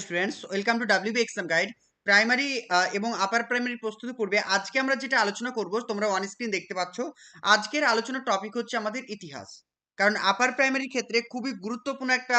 Students, welcome to WB exam guide. Primary এবং upper primary প্রস্তুতি পূর্বে আজকে আমরা যেটা আলোচনা করব, তোমরা অন স্ক্রিন দেখতে পাচ্ছ। আজকের আলোচনার টপিক হচ্ছে আমাদের ইতিহাস। কারণ আপার প্রাইমারির ক্ষেত্রে খুবই গুরুত্বপূর্ণ একটা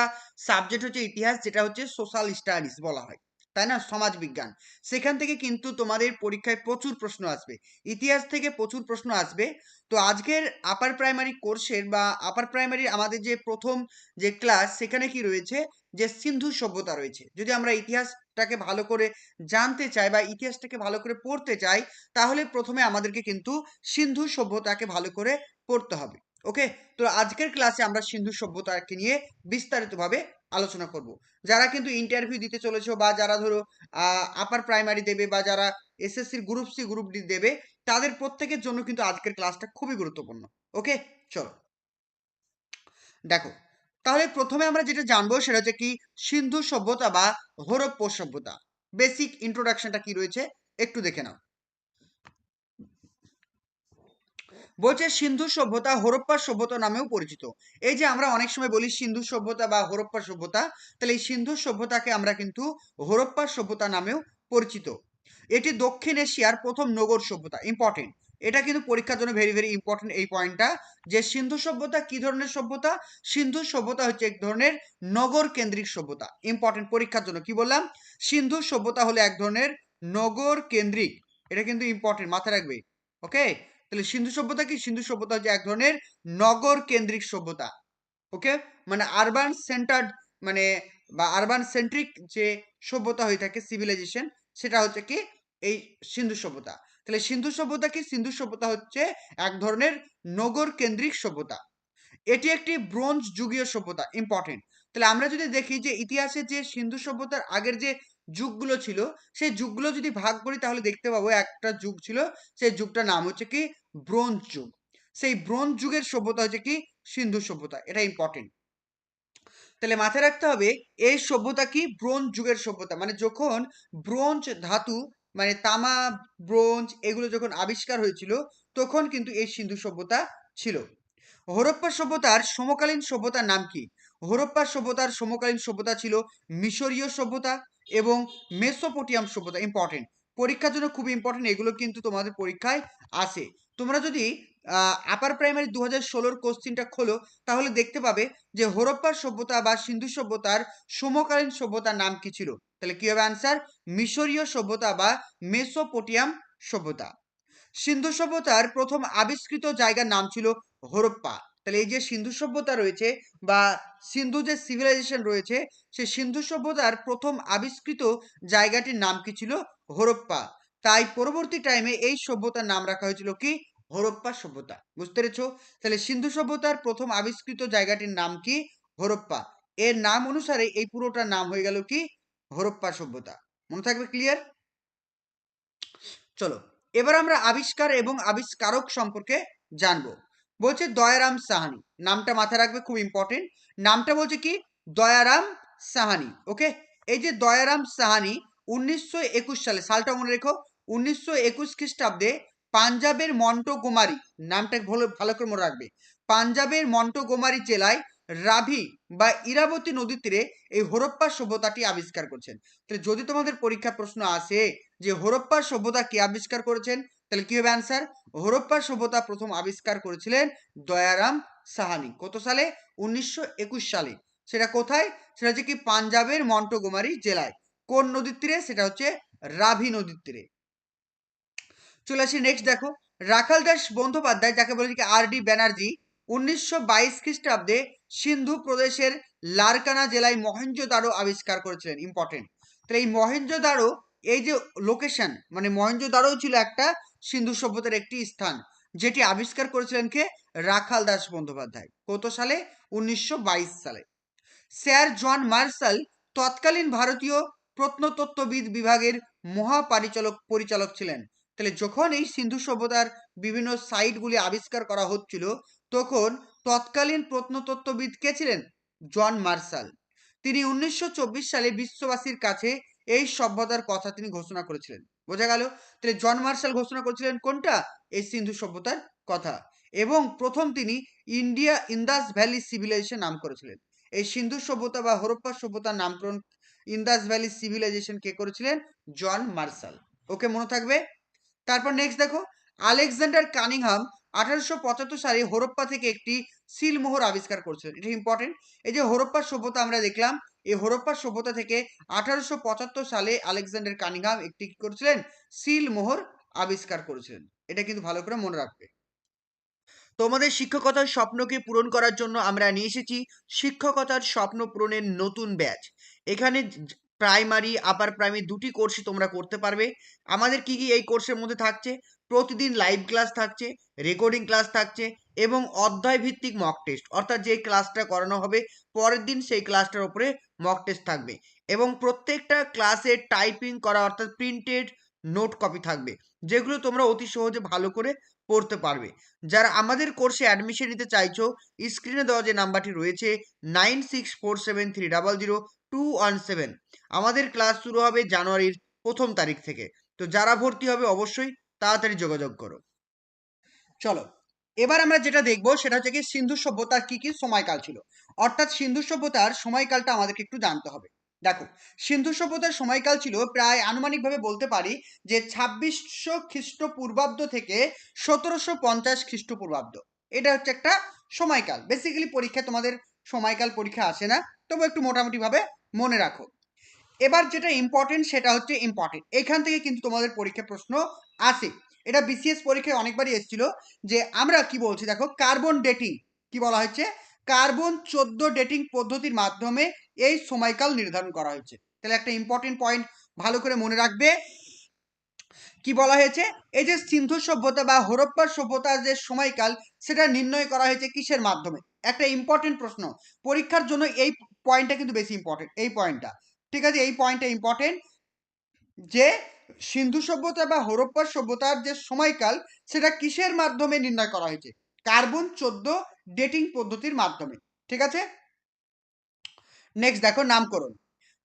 সাবজেক্ট হচ্ছে ইতিহাস, যেটা হচ্ছে সোশ্যাল স্টাডিজ বলা হয়, তাই না, সমাজ বিজ্ঞান। সেখান থেকে কিন্তু তোমাদের পরীক্ষায় প্রচুর প্রশ্ন আসবে, ইতিহাস থেকে প্রচুর প্রশ্ন আসবে। তো আজকের আপার প্রাইমারি কোর্সের বা আপার প্রাইমারির আমাদের যে প্রথম যে ক্লাস, সেখানে কি রয়েছে, যে সিন্ধু সভ্যতা রয়েছে। যদি আমরা ইতিহাসটাকে ভালো করে জানতে চাই বা ইতিহাসটাকে ভালো করে পড়তে চাই, তাহলে প্রথমে আমাদেরকে কিন্তু সিন্ধু সভ্যতাকে ভালো করে পড়তে হবে। ওকে, তো আজকের ক্লাসে আমরা সিন্ধু সভ্যতাকে নিয়ে বিস্তারিতভাবে আলোচনা করব। যারা কিন্তু ইন্টারভিউ দিতে চলেছো বা যারা ধরো আপার প্রাইমারি দেবে বা যারা এসএসসির গ্রুপ সি গ্রুপ ডি দেবে, তাদের প্রত্যেকের জন্য কিন্তু আজকের ক্লাসটা খুবই গুরুত্বপূর্ণ। ওকে, চলো দেখো। তাহলে প্রথমে আমরা যেটা জানবো সেটা হচ্ছে কি, সিন্ধু সভ্যতা বা হরপ্পা সভ্যতা। বেসিক ইন্ট্রোডাকশনটা কি রয়েছে একটু দেখে নাও। বলছে সিন্ধু সভ্যতা হরপ্পা সভ্যতা নামেও পরিচিত। এই যে আমরা অনেক সময় বলি সিন্ধু সভ্যতা বা হরপ্পা সভ্যতা, তাহলে এই সিন্ধু সভ্যতাকে আমরা কিন্তু হরপ্পা সভ্যতা নামেও পরিচিত। এটি দক্ষিণ এশিয়ার প্রথম নগর সভ্যতা। ইম্পর্টেন্ট, এটা কিন্তু পরীক্ষার জন্য ভেরি ভেরি ইম্পর্টেন্ট এই পয়েন্টটা, যে সিন্ধু সভ্যতা কি ধরনের সভ্যতা। সিন্ধু সভ্যতা হচ্ছে এক ধরনের নগর কেন্দ্রিক সভ্যতা। ইম্পর্টেন্ট, পরীক্ষার জন্য কি বললাম, সিন্ধু সভ্যতা হলো এক ধরনের নগর কেন্দ্রিক। এটা কিন্তু ইম্পর্টেন্ট, মাথায় রাখবে। ওকে, তাহলে সিন্ধু সভ্যতা কি, সিন্ধু সভ্যতা হচ্ছে এক ধরনের নগর কেন্দ্রিক সভ্যতা। ওকে, মানে আরবান সেন্টার্ড, মানে বা আরবান সেন্ট্রিক যে সভ্যতা হয়ে থাকে, সিভিলাইজেশন, সেটা হচ্ছে কি এই সিন্ধু সভ্যতা। তাহলে সিন্ধু সভ্যতা কি, সিন্ধু সভ্যতা হচ্ছে এক ধরনের নগর কেন্দ্রিক সভ্যতা। এটি একটি ব্রোঞ্জ যুগীয় সভ্যতা। ইম্পর্টেন্ট, তাহলে আমরা যদি দেখি যে ইতিহাসে যে সিন্ধু সভ্যতার আগের যে যুগগুলো ছিল, সেই যুগগুলো যদি ভাগ করি তাহলে দেখতে পাবো একটা যুগ ছিল, সেই যুগটার নাম হচ্ছে কি ব্রোঞ্জ যুগ। সেই ব্রোঞ্জ যুগের সভ্যতা হচ্ছে কি সিন্ধু সভ্যতা। এটা ইম্পর্টেন্ট, তাহলে মাথায় রাখতে হবে এই সভ্যতা কি ব্রোঞ্জ যুগের সভ্যতা। মানে যখন ব্রোঞ্জ ধাতু, মানে তামা, ব্রোঞ্জ এগুলো যখন আবিষ্কার হয়েছিল, তখন কিন্তু এই সিন্ধু সভ্যতা ছিল। হরপ্পা সভ্যতার সমকালীন সভ্যতার নাম কি? হরপ্পা সভ্যতার সমকালীন সভ্যতা ছিল মিশরীয় সভ্যতা এবং মেসোপটেমিয়াম সভ্যতা। ইম্পর্টেন্ট, পরীক্ষার জন্য খুব ইম্পর্টেন্ট, এগুলো কিন্তু তোমাদের পরীক্ষায় আসে। তোমরা যদি আপার প্রাইমারি 2016 কোশ্চিনটা খোলো, তাহলে দেখতে পাবে যে হরপ্পা সভ্যতা বা সিন্ধু সভ্যতার সমকালীন সভ্যতার নাম কি ছিল। তাহলে কি হবে অ্যান্সার, মিশরীয় সভ্যতা বা মেসোপটেমিয়াম সভ্যতা। সিন্ধু সভ্যতার প্রথম আবিষ্কৃত জায়গার নাম ছিল হরপ্পা। তাহলে এই যে সিন্ধু সভ্যতা রয়েছে বা সিন্ধু যে সিভিলাইজেশন রয়েছে, সেই সিন্ধু সভ্যতার প্রথম আবিষ্কৃত জায়গাটির নাম কি ছিল, হরপ্পা। তাই পরবর্তী টাইমে এই সভ্যতার নাম রাখা হয়েছিল কি, হরপ্পা সভ্যতা। বুঝতে পেরেছো? তাহলে সিন্ধু সভ্যতার প্রথম আবিষ্কৃত জায়গাটির নাম কি, হরপ্পা। এর নাম অনুসারে এই পুরোটার নাম হয়ে গেল কি, হরপ্পা সভ্যতা। মনে থাকবে? ক্লিয়ার? চলো, এবার আমরা আবিষ্কার এবং আবিষ্কারক সম্পর্কে জানবো। বলছে দয়ারাম সাহানি, নামটা মাথায় রাখবে, খুব ইম্পর্টেন্ট। নামটা বলছে কি, দয়ারাম সাহানি। ওকে, এই যে দয়ারাম সাহানি 1921 সালে, সালটা মনে রেখো, 1921 খ্রিস্টাব্দে পাঞ্জাবের মন্টোগোমারি, নামটা ভালো ভালো করে মনে রাখবে, পাঞ্জাবের মন্টোগোমারি জেলায় রাভি বা ইরাবতী নদীর তীরে এই হরপ্পা সভ্যতাটি আবিষ্কার করছেন। তাহলে যদি তোমাদের পরীক্ষা প্রশ্ন আসে যে হরপ্পা সভ্যতা কে আবিষ্কার করেছেন, তাহলে কি হবে অ্যান্সার, হরপ্পা সভ্যতা প্রথম আবিষ্কার করেছিলেন দয়ারাম সাহানি। কত সালে? 1921 সালে। সেটা কোথায়? সেটা হচ্ছে কি পাঞ্জাবের মন্টোগোমারি জেলায়। কোন নদীর তীরে? সেটা হচ্ছে রাভি নদীর তীরে। চলে আসি নেক্সট, দেখো রাখাল দাস বন্দ্যোপাধ্যায়, যাকে বলে কি আর ডি ব্যানার্জি, 1922 খ্রিস্টাব্দে সিন্ধু প্রদেশের লারকানা জেলায় মহেঞ্জোদারো আবিষ্কার করেছিলেন। ইম্পর্টেন্ট, তাহলে এই মহেঞ্জোদারো, এই যে লোকেশন, মানে মহেঞ্জোদারো ছিল একটা সিন্ধু সভ্যতার একটি স্থান, যেটি আবিষ্কার করেছিলেন কে, রাখাল দাস বন্দ্যোপাধ্যায়। কত সালে? 1922 সালে। স্যার জন মার্শাল তৎকালীন ভারতীয় প্রত্নতত্ত্ববিদ বিভাগের পরিচালক ছিলেন। তাহলে যখন এই সিন্ধু সভ্যতার বিভিন্ন সাইটগুলি আবিষ্কার করা হচ্ছিল, তখন তৎকালীন প্রত্নতত্ত্ববিদ কে ছিলেন? John Marshall. তিনি 1924 সালে বিশ্ববাসীর কাছে এই সভ্যতার কথা তিনি ঘোষণা করেছিলেন। বোঝা গেল? তাহলে জন মার্শাল ঘোষণা করেছিলেন কোনটা? এই সিন্ধু সভ্যতার কথা। এবং প্রথম তিনি ইন্ডিয়া ইন্দাস ভ্যালি সিভিলাইজেশন নাম করেছিলেন। এই সিন্ধু সভ্যতা বা হরপ্পা সভ্যতার নামকরণ ইন্দাস ভ্যালি সিভিলাইজেশন কে করেছিলেন? John Marshall. ওকে, মনে থাকবে। তারপর নেক্সট দেখো, আলেকজান্ডার কানিংহাম 1875 সালে হরপ্পা থেকে একটি সিলমোহর আবিষ্কার করেছিলেন। এটা ইম্পর্টেন্ট। এই যে হরপ্পার সভ্যতা আমরা দেখলাম, এই হরপ্পার সভ্যতা থেকে 1875 সালে আলেকজান্ডার কানিংহাম একটি কি করেছিলেন? সিলমোহর আবিষ্কার করেছিলেন। এটা কিন্তু ভালো করে মনে রাখবে। তোমাদের শিক্ষকতার স্বপ্নকে পূরণ করার জন্য আমরা নিয়ে এসেছি শিক্ষকতার স্বপ্ন পূরণের নতুন ব্যাচ। এখানে প্রাইমারি, আপার প্রাইমারি দুটি কোর্সই তোমরা করতে পারবে। আমাদের কি কি এই কোর্সের মধ্যে থাকছে? প্রতিদিন লাইভ ক্লাস থাকছে, রেকর্ডিং ক্লাস থাকছে এবং অধ্যায় ভিত্তিক মক টেস্ট, অর্থাৎ যে ক্লাসটা করানো হবে পরের দিন সেই ক্লাসটার উপরে মক টেস্ট থাকবে এবং প্রত্যেকটা ক্লাসে টাইপিং করা অর্থাৎ প্রিন্টেড নোট কপি থাকবে, যেগুলো তোমরা অতি সহজে ভালো করে পড়তে পারবে। যারা আমাদের কোর্সে অ্যাডমিশন নিতে চাইছো, স্ক্রিনে দেওয়া যে নাম্বারটি রয়েছে 9647300217, আমাদের ক্লাস শুরু হবে জানুয়ারির 1 তারিখ থেকে। তো যারা ভর্তি হবে অবশ্যই তাড়াতাড়ি যোগাযোগ করো। চলো, এবার আমরা যেটা দেখবো সেটা হচ্ছে কি সিন্ধু সভ্যতার কি কি সময়কাল ছিল, অর্থাৎ সিন্ধু সভ্যতার সময়কালটা আমাদেরকে একটু জানতে হবে। দেখো, সিন্ধু সভ্যতার সময়কাল ছিল প্রায় আনুমানিকভাবে বলতে পারি যে 2600 খ্রিস্টপূর্বাব্দ থেকে 1750 খ্রিস্টপূর্বাব্দ। এটা হচ্ছে একটা সময়কাল। বেসিক্যালি পরীক্ষা তোমাদের সময়কাল পরীক্ষা আসে না, তবু একটু মোটামুটি ভাবে মনে রাখো। এবার যেটা ইম্পর্টেন্ট সেটা হচ্ছে ইম্পর্টেন্ট, এখান থেকে কিন্তু তোমাদের পরীক্ষা প্রশ্ন আসে। এটা বিসিএস পরীক্ষায় অনেকবারই এসেছিল যে আমরা কি বলছি, দেখো কার্বন ডেটিং কি বলা হয়েছে, কার্বন 14 ডেটিং পদ্ধতির মাধ্যমে এই সময়কাল নির্ধারণ করা হয়েছে। তাহলে একটা ইম্পর্টেন্ট পয়েন্ট ভালো করে মনে রাখবে। কি বলা হয়েছে? এই যে সিন্ধু সভ্যতা বা হরপ্পার সভ্যতার যে সময়কাল সেটা নির্ণয় করা হয়েছে কিসের মাধ্যমে? একটা ইম্পর্টেন্ট প্রশ্ন পরীক্ষার জন্য, এই পয়েন্টটা কিন্তু বেশি ইম্পর্টেন্ট, এই পয়েন্টটা। ঠিক আছে, এই পয়েন্টটা ইম্পর্টেন্ট যে সিন্ধু সভ্যতা বা হরপ্পার সভ্যতার যে সময়কাল সেটা কিসের মাধ্যমে নির্ণয় করা হয়েছে? কার্বন 14 ডেটিং পদ্ধতির মাধ্যমে। ঠিক আছে, নেক্সট দেখো নামকরণ।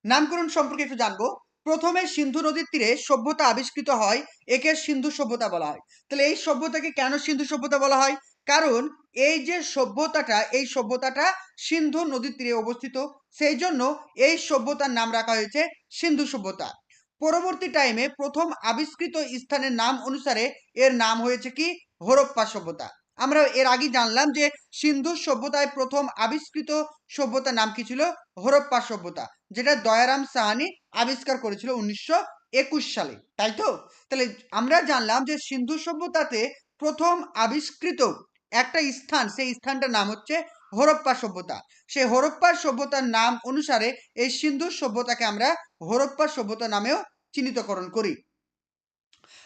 নামকরণ সম্পর্কে একটু জানবো। প্রথমে সিন্ধু নদীর তীরে সভ্যতা আবিষ্কৃত হয়, একে সিন্ধু সভ্যতা বলা হয়। তাহলে এই সভ্যতাকে কেন সিন্ধু সভ্যতা বলা হয়? কারণ এই যে সভ্যতাটা, এই সভ্যতাটা সিন্ধু নদীর তীরে অবস্থিত, সেই জন্য এই সভ্যতার নাম রাখা হয়েছে সিন্ধু সভ্যতা। পরবর্তী টাইমে প্রথম আবিষ্কৃত স্থানের নাম অনুসারে এর নাম হয়েছে কি? হরপ্পা সভ্যতা। আমরা এর আগে জানলাম যে সিন্ধু সভ্যতায় প্রথম আবিষ্কৃত সভ্যতার নাম কি ছিল? হরপ্পা সভ্যতা, যেটা দয়ারাম সাহানি আবিষ্কার করেছিল 1921 সালে, তাই তো? তাহলে আমরা জানলাম যে সিন্ধু সভ্যতাতে প্রথম আবিষ্কৃত একটা স্থান, সেই স্থানটার নাম হচ্ছে হরপ্পা সভ্যতা। সেই হরপ্পা সভ্যতার নাম অনুসারে এই সিন্ধু সভ্যতাকে আমরা হরপ্পা সভ্যতা নামেও চিহ্নিতকরণ করি।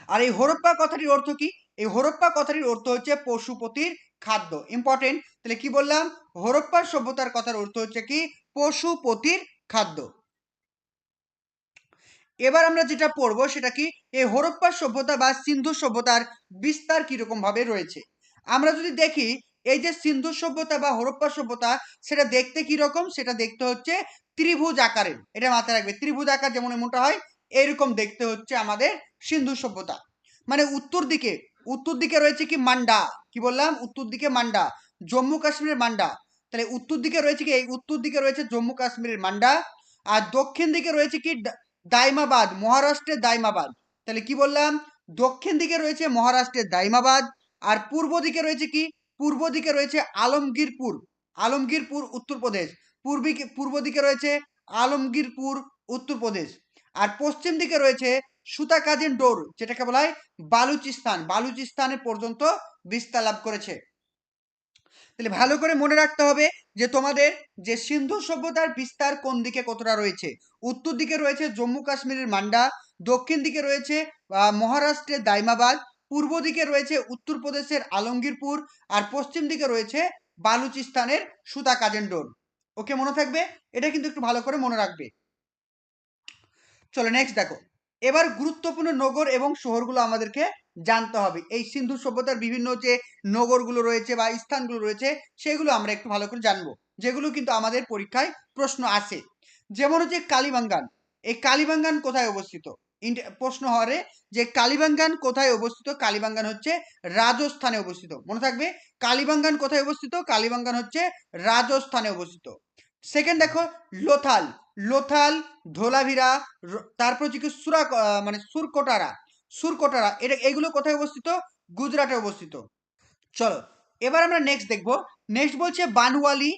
আর এই হরপ্পা কথাটির অর্থ কি? এই হরপ্পা কথাটির অর্থ হচ্ছে পশুপতির খাদ্য। ইম্পর্টেন্ট। তাহলে কি বললাম? হরপ্পার সভ্যতার কথার অর্থ হচ্ছে কি? পশুপতির খাদ্য। এবার আমরা যেটা পড়বো সেটা কি, এই হরপ্পা সভ্যতা বা সিন্ধু সভ্যতার বিস্তার কিরকম ভাবে রয়েছে। আমরা যদি দেখি এই যে সিন্ধু সভ্যতা বা হরপ্পা সভ্যতা, সেটা দেখতে কি রকম? সেটা দেখতে হচ্ছে ত্রিভুজ আকারের। এটা মাথায় রাখবে, ত্রিভুজ আকার যেমন এমনটা হয় এরকম দেখতে হচ্ছে আমাদের সিন্ধু সভ্যতা। মানে উত্তর দিকে রয়েছে কি? মান্ডা। কি বললাম? উত্তর দিকে মান্ডা, জম্মু কাশ্মীরের মান্ডা। তাহলে উত্তর দিকে রয়েছে কি? এই উত্তর দিকে রয়েছে জম্মু কাশ্মীরের মান্ডা। আর দক্ষিণ দিকে রয়েছে কি? দাইমাবাদ, মহারাষ্ট্রের দাইমাবাদ। তাহলে কি বললাম? দক্ষিণ দিকে রয়েছে মহারাষ্ট্রের দাইমাবাদ। আর পূর্ব দিকে রয়েছে কি? পূর্ব দিকে রয়েছে আলমগীরপুর। আলমগীরপুর উত্তরপ্রদেশ। পূর্ব দিকে রয়েছে আলমগীরপুর উত্তরপ্রদেশ। আর পশ্চিম দিকে রয়েছে সুতাকাজিন ডোর, যেটাকে বলা হয় বালুচিস্তান। বালুচিস্তানে পর্যন্ত বিস্তার লাভ করেছে। তাহলে ভালো করে মনে রাখতে হবে যে তোমাদের যে সিন্ধু সভ্যতার বিস্তার কোন দিকে কতটা রয়েছে। উত্তর দিকে রয়েছে জম্মু কাশ্মীরের মান্ডা, দক্ষিণ দিকে রয়েছে মহারাষ্ট্রের দাইমাবাদ, পূর্ব দিকে রয়েছে উত্তরপ্রদেশের আলমগীরপুর, আর পশ্চিম দিকে রয়েছে বালুচিস্তানের সুতা কাজেন্ডোর। ওকে, মনে থাকবে? এটা কিন্তু একটু ভালো করে মনে রাখবে। চলো নেক্সট দেখো। এবার গুরুত্বপূর্ণ নগর এবং শহরগুলো আমাদেরকে জানতে হবে। এই সিন্ধু সভ্যতার বিভিন্ন যে নগরগুলো রয়েছে বা স্থানগুলো রয়েছে সেগুলো আমরা একটু ভালো করে জানবো, যেগুলো কিন্তু আমাদের পরীক্ষায় প্রশ্ন আসে। যেমন হচ্ছে কালিবাঙ্গান। এই কালিবাঙ্গান কোথায় অবস্থিত? প্রশ্ন হরে যে কালিবাঙ্গান কোথায় অবস্থিত? কালিবাঙ্গান হচ্ছে রাজস্থানে অবস্থিত। মনে থাকবে, কালিবাঙ্গান কোথায় অবস্থিত? কালিবাঙ্গান হচ্ছে রাজস্থানে অবস্থিত। সেকেন্ড দেখো লোথাল, লোথাল, ধোলাভিরা, তারপর হচ্ছে কি মানে সুরকোটারা, সুরকোটারা, এটা এগুলো কোথায় অবস্থিত? গুজরাটে অবস্থিত। চলো এবার আমরা নেক্সট দেখবো। নেক্সট বলছে বানওয়ালি,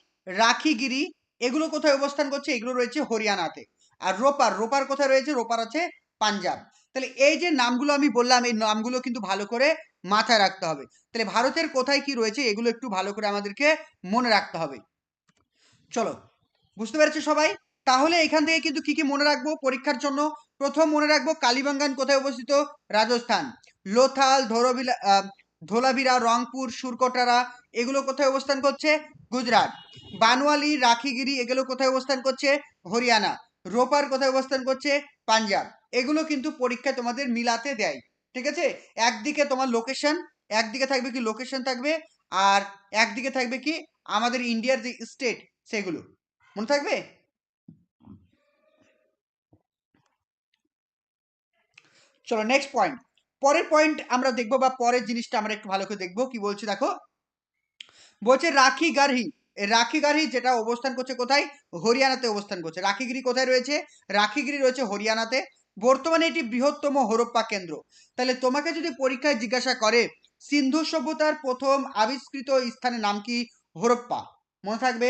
রাখিগিরি, এগুলো কোথায় অবস্থান করছে? এগুলো রয়েছে হরিয়ানাতে। আর রোপার, রোপার কোথায় রয়েছে? রোপার আছে পাঞ্জাব। তাহলে এই যে নামগুলো আমি বললাম, এই নামগুলো কিন্তু ভালো করে মাথায় রাখতে হবে। তাহলে ভারতের কোথায় কি রয়েছে এগুলো একটু ভালো করে আমাদেরকে মনে রাখতে হবে। চলো, বুঝতে পেরেছো সবাই? তাহলে এখান থেকে কিন্তু কি কি মনে রাখবো পরীক্ষার জন্য? প্রথম মনে রাখবো কালীবাঙ্গান কোথায় অবস্থিত? রাজস্থান। লোথাল, ধোলাভিরা, রংপুর, সুরকোটারা, এগুলো কোথায় অবস্থান করছে? গুজরাট। বানওয়ালি, রাখিগিরি, এগুলো কোথায় অবস্থান করছে? হরিয়ানা। রোপার কোথায় অবস্থান করছে? পাঞ্জাব। এগুলো কিন্তু পরীক্ষায় তোমাদের মিলাতে দেয়, ঠিক আছে? একদিকে তোমার লোকেশন, একদিকে থাকবে কি লোকেশন থাকবে, আর একদিকে থাকবে কি আমাদের ইন্ডিয়ার যে স্টেট সেগুলো মনে থাকবে। চলো নেক্সট পয়েন্ট, পরের পয়েন্ট আমরা দেখবো, বা পরের জিনিসটা আমরা একটু ভালো করে দেখবো কি বলছি দেখো। বলছে রাখি গারহি, রাখি গারহি যেটা অবস্থান করছে কোথায়? হরিয়ানাতে অবস্থান করছে। রাখিগিরি কোথায় রয়েছে? রাখিগিরি রয়েছে হরিয়ানাতে। বর্তমানে এটি বৃহত্তম হরপ্পা কেন্দ্র। তাহলে তোমাকে যদি পরীক্ষায় জিজ্ঞাসা করে সিন্ধু সভ্যতার প্রথম আবিষ্কৃত স্থানের নাম কি? হরপ্পা, মনে থাকবে।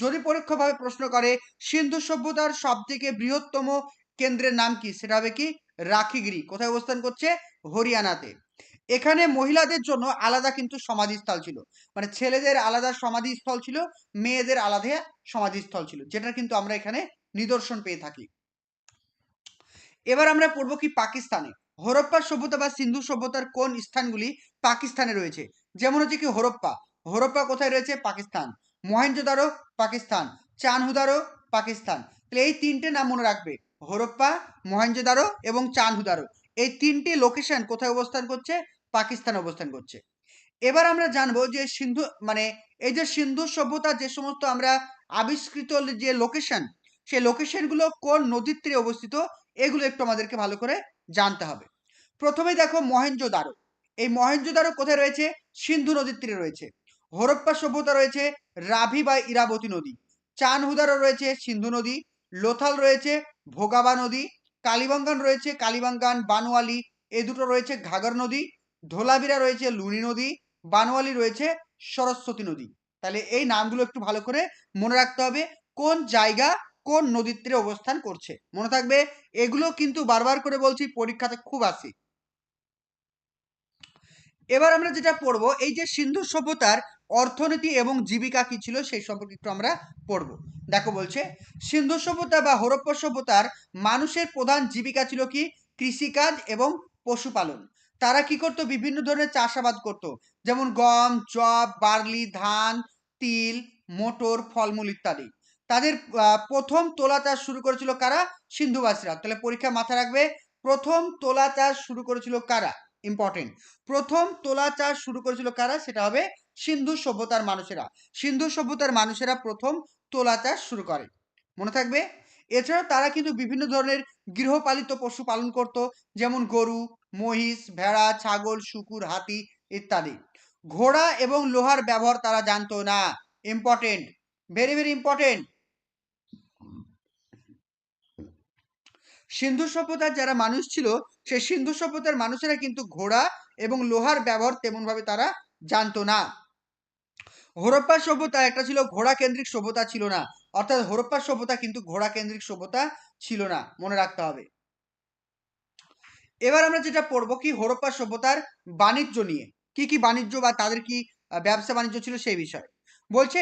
যদি পরোক্ষভাবে প্রশ্ন করে সিন্ধু সভ্যতার সব থেকে বৃহত্তম কেন্দ্রের নাম কি, সেটা হবে কি? রাখিগিরি, কোথায় অবস্থান করছে? হরিয়ানাতে। এখানে মহিলাদের জন্য আলাদা কিন্তু সমাধিস্থল ছিল, মানে ছেলেদের আলাদা সমাধিস্থল ছিল, মেয়েদের আলাদা সমাধিস্থল ছিল, যেটা কিন্তু আমরা এখানে নিদর্শন পেয়ে থাকি। এবার আমরা পড়বো কি পাকিস্তানে। হরপ্পা সভ্যতা বা সিন্ধু সভ্যতার কোন স্থানগুলি পাকিস্তানে রয়েছে? যেমন হচ্ছে কি হরপ্পা, হরপ্পা কোথায় রয়েছে? পাকিস্তান। মহেঞ্জোদারো পাকিস্তান। চানহুদারো পাকিস্তান। তাহলে এই তিনটে নাম মনে রাখবে, হরপ্পা, মহেঞ্জোদারো এবং চানহুদারো। এই তিনটি লোকেশন কোথায় অবস্থান করছে? পাকিস্তান অবস্থান করছে। এবার আমরা জানবো যে সিন্ধু মানে এই যে সিন্ধু সভ্যতার যে সমস্ত আমরা আবিষ্কৃত যে লোকেশন, সেই লোকেশনগুলো কোন নদীর তীরে অবস্থিত, এগুলো একটু আমাদেরকে ভালো করে জানতে হবে। প্রথমেই দেখো মহেঞ্জোদারো, এই মহেঞ্জোদারো কোথায় রয়েছে? সিন্ধু নদীর তীরে রয়েছে। হরপ্পা সভ্যতা রয়েছে রাভি বা ইরাবতী নদী। চানহুদারো রয়েছে সিন্ধু নদী। লোথাল রয়েছে ভোগাবা নদী। কালীবাঙ্গান রয়েছে কালীবাঙ্গান, বানওয়ালি, এই দুটো রয়েছে ঘাগর নদী। ধোলাভিরা রয়েছে লুনি নদী। বানওয়ালি রয়েছে সরস্বতী নদী। তাহলে এই নামগুলো একটু ভালো করে মনে রাখতে হবে, কোন জায়গা কোন নদীর তীরে অবস্থান করছে, মনে থাকবে। এগুলো কিন্তু বারবার করে বলছি পরীক্ষাতে খুব আসে। এবার আমরা যেটা পড়বো, এই যে সিন্ধু সভ্যতার অর্থনীতি এবং জীবিকা কি ছিল সেই সম্পর্কে একটু আমরা পড়বো। দেখো বলছে সিন্ধু সভ্যতা বা হরপ্পা সভ্যতার মানুষের প্রধান জীবিকা ছিল কি? কৃষিকাজ এবং পশুপালন। তারা কি করতো? বিভিন্ন ধরনের চাষাবাদ করত, যেমন গম, জব, বার্লি, ধান, তিল, মোটর, ফলমূল ইত্যাদি। তাদের প্রথম তোলা চাষ শুরু করেছিল কারা? সিন্ধুবাসীরা। তাহলে পরীক্ষা মাথায় রাখবে, প্রথম তোলা চাষ শুরু করেছিল কারা? ইম্পর্টেন্ট। প্রথম তোলা চাষ শুরু করেছিল কারা? সেটা হবে সিন্ধু সভ্যতার মানুষেরা। সিন্ধু সভ্যতার মানুষেরা প্রথম তোলা চাষ শুরু করে, মনে থাকবে। এছাড়াও তারা কিন্তু বিভিন্ন ধরনের গৃহপালিত পশু পালন করত, যেমন গরু, মহিষ, ভেড়া, ছাগল, শুকুর, হাতি ইত্যাদি। ঘোড়া এবং লোহার ব্যবহার তারা জানতো না। Important, very very important. Sindhu সভ্যতার যারা মানুষ ছিল, সেই সিন্ধু সভ্যতার মানুষেরা কিন্তু ঘোড়া এবং লোহার ব্যবহার তেমন ভাবে তারা জানতো না। হরপ্পা সভ্যতা একটা ছিল ঘোড়া কেন্দ্রিক সভ্যতা ছিল না, অর্থাৎ হরপ্পা সভ্যতা কিন্তু ঘোড়া কেন্দ্রিক সভ্যতা ছিল না, মনে রাখতে হবে। এবার আমরা যেটা পড়বো কি হরপ্পা সভ্যতার বাণিজ্য নিয়ে, কি কি বাণিজ্য বা তাদের কি ব্যবসা বাণিজ্য ছিল সেই বিষয়ে। বলছে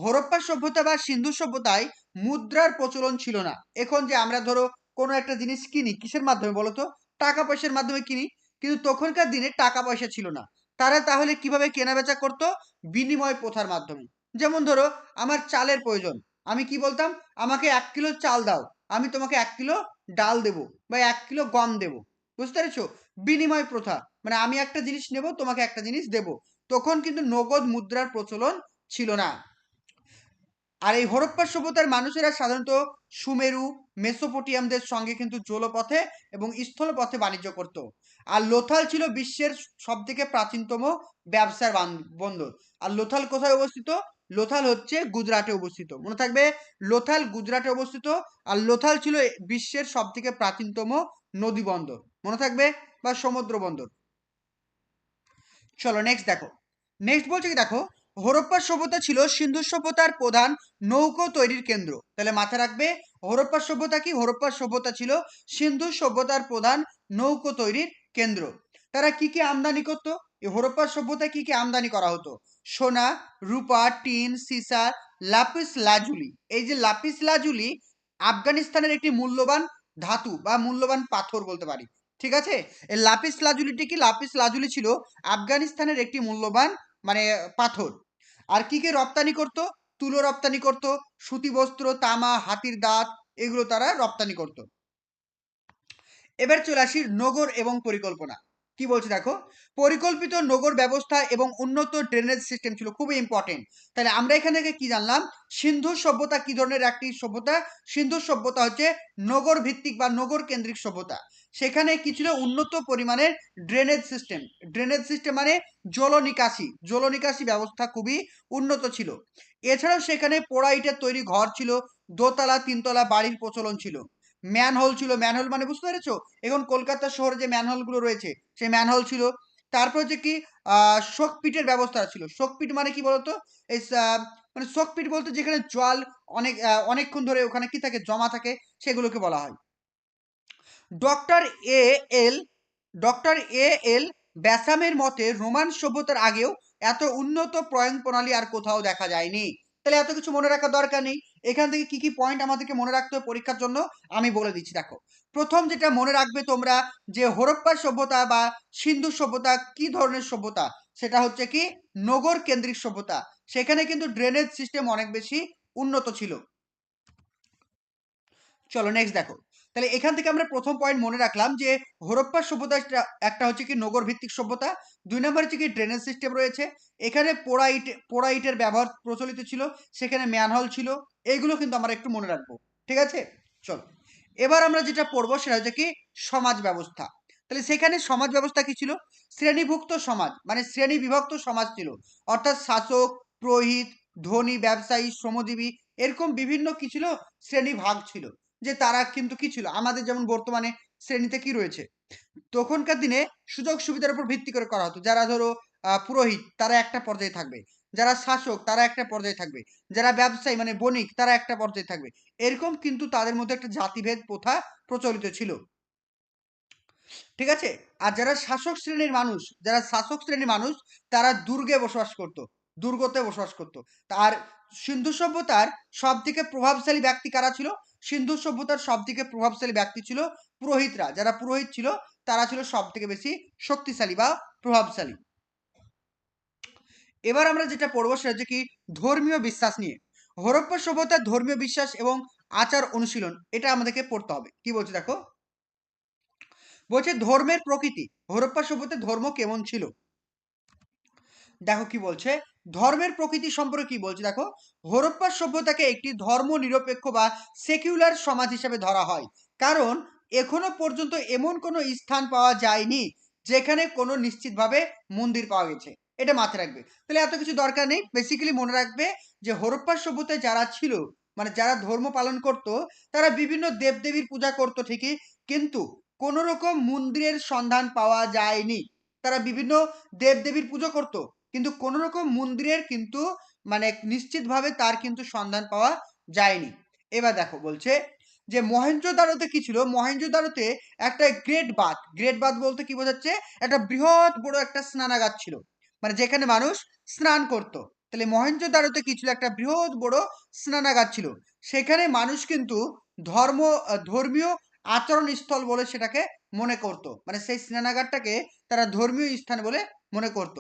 হরপ্পা সভ্যতা বা সিন্ধু সভ্যতায় মুদ্রার প্রচলন ছিল না। এখন যে আমরা ধরো কোনো একটা জিনিস কিনি কিসের মাধ্যমে বলো তো? টাকা পয়সার মাধ্যমে কিনি। কিন্তু তখনকার দিনে টাকা পয়সা ছিল না। তারা তাহলে কিভাবে কেনা বেচা করতো? বিনিময় প্রথার মাধ্যমে। যেমন ধরো আমার চালের প্রয়োজন, আমি কি বলতাম? আমাকে 1 কিলো চাল দাও, আমি তোমাকে 1 কিলো ডাল দেবো বা 1 কিলো গম দেবো। বুঝতে পেরেছো? বিনিময় প্রথা, মানে আমি একটা জিনিস নেব, তোমাকে একটা জিনিস দেব। তখন কিন্তু নগদ মুদ্রার প্রচলন ছিল না। আর এই হরপ্পা সভ্যতার মানুষেরা সাধারণত সুমেরু, মেসোপটেমিয়ানদের সঙ্গে কিন্তু জলপথে এবং স্থলপথে বাণিজ্য করত। আর লোথাল ছিল বিশ্বের সব থেকে প্রাচীনতম ব্যবসার বন্দর। আর লোথাল কোথায় অবস্থিত? লোথাল হচ্ছে গুজরাটে অবস্থিত, মনে থাকবে লোথাল গুজরাটে অবস্থিত। আর লোথাল ছিল বিশ্বের সব থেকে প্রাচীনতম নদী বন্দর, মনে থাকবে, বা সমুদ্র বন্দর। চলো নেক্সট দেখো, নেক্সট বলছে কি দেখো, হরপ্পা সভ্যতা ছিল সিন্ধু সভ্যতার প্রধান নৌকো তৈরির কেন্দ্র। তাহলে মাথায় রাখবে হরপ্পা সভ্যতা কি, হরপ্পা সভ্যতা ছিল সিন্ধু সভ্যতার প্রধান নৌকো তৈরির কেন্দ্র। তারা কি কি আমদানি করতো, এই হরপ্পা সভ্যতায় কি কি আমদানি করা হতো? সোনা, রূপা, টিন, সিসা, লাপিস লাজুলি। এই যে লাপিস লাজুলি আফগানিস্তানের একটি মূল্যবান ধাতু বা মূল্যবান পাথর বলতে পারি, ঠিক আছে। এই লাপিস লাজুলিটি কি, লাপিস লাজুলি ছিল আফগানিস্তানের একটি মূল্যবান মানে পাথর। আর কি কি রপ্তানি করত? তুলো রপ্তানি করত, সুতি বস্ত্র, তামা, হাতির দাঁত, এগুলো তারা রপ্তানি করত। এবার চলে আসি নগর এবং পরিকল্পনা। কি বলছে দেখো, পরিকল্পিত নগর ব্যবস্থা এবং উন্নত ড্রেনেজ সিস্টেম ছিল, খুবই ইম্পর্টেন্ট। তাহলে আমরা এখান থেকে কি জানলাম, সিন্ধু সভ্যতা কি ধরনের একটি সভ্যতা? সিন্ধু সভ্যতা হচ্ছে নগর ভিত্তিক বা নগর কেন্দ্রিক সভ্যতা। সেখানে কি ছিল? উন্নত পরিমাণের ড্রেনেজ সিস্টেম। ড্রেনেজ সিস্টেম মানে জল নিকাশি, জল নিকাশি ব্যবস্থা খুবই উন্নত ছিল। এছাড়াও সেখানে পোড়া ইটের তৈরি ঘর ছিল, দোতলা তিনতলা বাড়ির প্রচলন ছিল। ম্যানহোল ছিল, ম্যানহোল মানে বুঝতে পেরেছো, এখন কলকাতা শহরে যে ম্যানহোল গুলো রয়েছে সেই ম্যানহোল ছিল। তারপর হচ্ছে কি শোকপিটের ব্যবস্থা ছিল। শোকপিট মানে কি বলতো, এই মানে শোকপিট বলতে যেখানে জল অনেকক্ষণ ধরে ওখানে কি থাকে, জমা থাকে, সেগুলোকে বলা হয়। Doctor A L doctor A এল ব্যাসামের মতে রোমান সভ্যতার আগেও এত উন্নত প্রয়ং প্রণালী আর কোথাও দেখা যায়নি। তাহলে এত কিছু মনে রাখার দরকার নেই। এখান থেকে কি কি পয়েন্ট আমাদেরকে মনে রাখতে হবে পরীক্ষার জন্য আমি বলে দিচ্ছি। দেখো, প্রথম যেটা মনে রাখবে তোমরা, যে হরপ্পা সভ্যতা বা সিন্ধু সভ্যতা কি ধরনের সভ্যতা, সেটা হচ্ছে কি নগর কেন্দ্রিক সভ্যতা। সেখানে কিন্তু ড্রেনেজ সিস্টেম অনেক বেশি উন্নত ছিল। চলো নেক্সট দেখো, তাহলে এখান থেকে আমরা প্রথম পয়েন্ট মনে রাখলাম যে হরপ্পা সভ্যতা একটা হচ্ছে কি নগর ভিত্তিক সভ্যতা। 2 নম্বর হচ্ছে কি ড্রেনেজ সিস্টেম রয়েছে। এখানে পোড়া ইটের ব্যবহার প্রচলিত ছিল, সেখানে ম্যানহোল ছিল। এইগুলো কিন্তু আমরা একটু মনে রাখবো, ঠিক আছে। চলো, এবার আমরা যেটা পড়বো সেটা হচ্ছে কি সমাজ ব্যবস্থা। তাহলে সেখানে সমাজ ব্যবস্থা কি ছিল? শ্রেণীভুক্ত সমাজ, মানে শ্রেণী বিভক্ত সমাজ ছিল। অর্থাৎ শাসক, পুরোহিত, ধনী, ব্যবসায়ী, শ্রমজীবী, এরকম বিভিন্ন কি ছিল, শ্রেণী ভাগ ছিল। যে তারা কিন্তু কি ছিল, আমাদের যেমন বর্তমানে শ্রেণীতে কি রয়েছে, তখনকার দিনে সুযোগ সুবিধার উপর ভিত্তি করে করা হতো। যারা ধরো পুরোহিত, তারা একটা পর্যায়ে থাকবে। যারা শাসক, তারা একটা পর্যায়ে থাকবে। যারা ব্যবসায়ী মানে বণিক, তারা একটা পর্যায়ে থাকবে। এরকম কিন্তু তাদের মধ্যে একটা জাতিভেদ প্রথা প্রচলিত ছিল, ঠিক আছে। আর যারা শাসক শ্রেণীর মানুষ, যারা শাসক শ্রেণীর মানুষ, তারা দুর্গে বসবাস করত, দুর্গতে বসবাস করত। আর সিন্ধু সভ্যতার সব থেকে প্রভাবশালী ব্যক্তি কারা ছিল? সিন্ধু সভ্যতার সব থেকে প্রভাবশালী ব্যক্তি ছিল পুরোহিতরা। যারা পুরোহিত ছিল তারা ছিল সব থেকে বেশি শক্তিশালী বা প্রভাবশালী। এবার আমরা যেটা পড়বো সেটা হচ্ছে কি ধর্মীয় বিশ্বাস নিয়ে। হরপ্পা সভ্যতার ধর্মীয় বিশ্বাস এবং আচার অনুশীলন, এটা আমাদেরকে পড়তে হবে। কি বলছে দেখো, বলছে ধর্মের প্রকৃতি, হরপ্পা সভ্যতার ধর্ম কেমন ছিল। দেখো কি বলছে, ধর্মের প্রকৃতি সম্পর্কে কি বলছে দেখো, হরপ্পা সভ্যতাকে একটি ধর্ম নিরপেক্ষ বা সেকুলার সমাজ হিসেবে ধরা হয়, কারণ এখনো পর্যন্ত এমন কোনো স্থান পাওয়া যায়নি যেখানে কোনো নিশ্চিতভাবে মন্দির পাওয়া গেছে। এটা মাথায় রাখবে। তাহলে এত কিছু দরকার নেই, বেসিক্যালি মনে রাখবে যে হরপ্পা সভ্যতায় যারা ছিল, মানে যারা ধর্ম পালন করত, তারা বিভিন্ন দেবদেবীর পূজা করত ঠিকই, কিন্তু কোন রকম মন্দিরের সন্ধান পাওয়া যায়নি। তারা বিভিন্ন দেবদেবীর পুজো করত, কিন্তু কোন রকম মন্দিরের কিন্তু মানে নিশ্চিতভাবে তার কিন্তু সন্ধান পাওয়া যায়নি। এবার দেখো বলছে যে মহেঞ্জোদারোতে কি ছিল, মহেঞ্জোদারোতে একটা গ্রেট বাথ, গ্রেট বাথ বলতে কি বোঝাচ্ছে, একটা বৃহৎ বড় একটা স্নানাগার ছিল, মানে যেখানে মানুষ স্নান করত। তাহলে মহেঞ্জোদারোতে কি ছিল, একটা বৃহৎ বড় স্নানাগার ছিল। সেখানে মানুষ কিন্তু ধর্মীয় আচরণ স্থল বলে সেটাকে মনে করত, মানে সেই স্নানাগারটাকে তারা ধর্মীয় স্থান বলে মনে করত।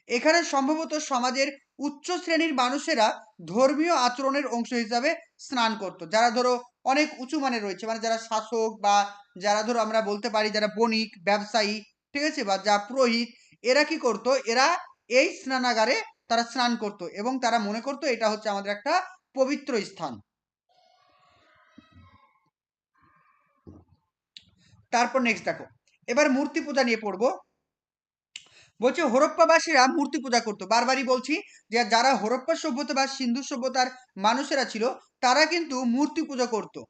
এখানে সম্ভবত সমাজের উচ্চ শ্রেণীর মানুষেরা ধর্মীয় আচরণের অংশ হিসাবে স্নান করত। যারা ধরো অনেক উঁচু মানের রয়েছে, মানে যারা শাসক বা যারা ধরো আমরা বলতে পারি যারা বণিক ব্যবসায়ী, ঠিক আছে, বা যা পুরোহিত, এরা কি করত, এরা এই স্নানাগারে তারা স্নান করত এবং তারা মনে করত এটা হচ্ছে আমাদের একটা পবিত্র স্থান। তারপর নেক্সট দেখো, এবার মূর্তি পূজা নিয়ে পড়বো। বলছে হরপ্পাবাসীরা মূর্তি পূজা করতো, বারবারই বলছি যে যারা হরপ্পা সভ্যতা বা সিন্ধু সভ্যতার মানুষেরা ছিল তারা কিন্তু মূর্তি পূজা করতো।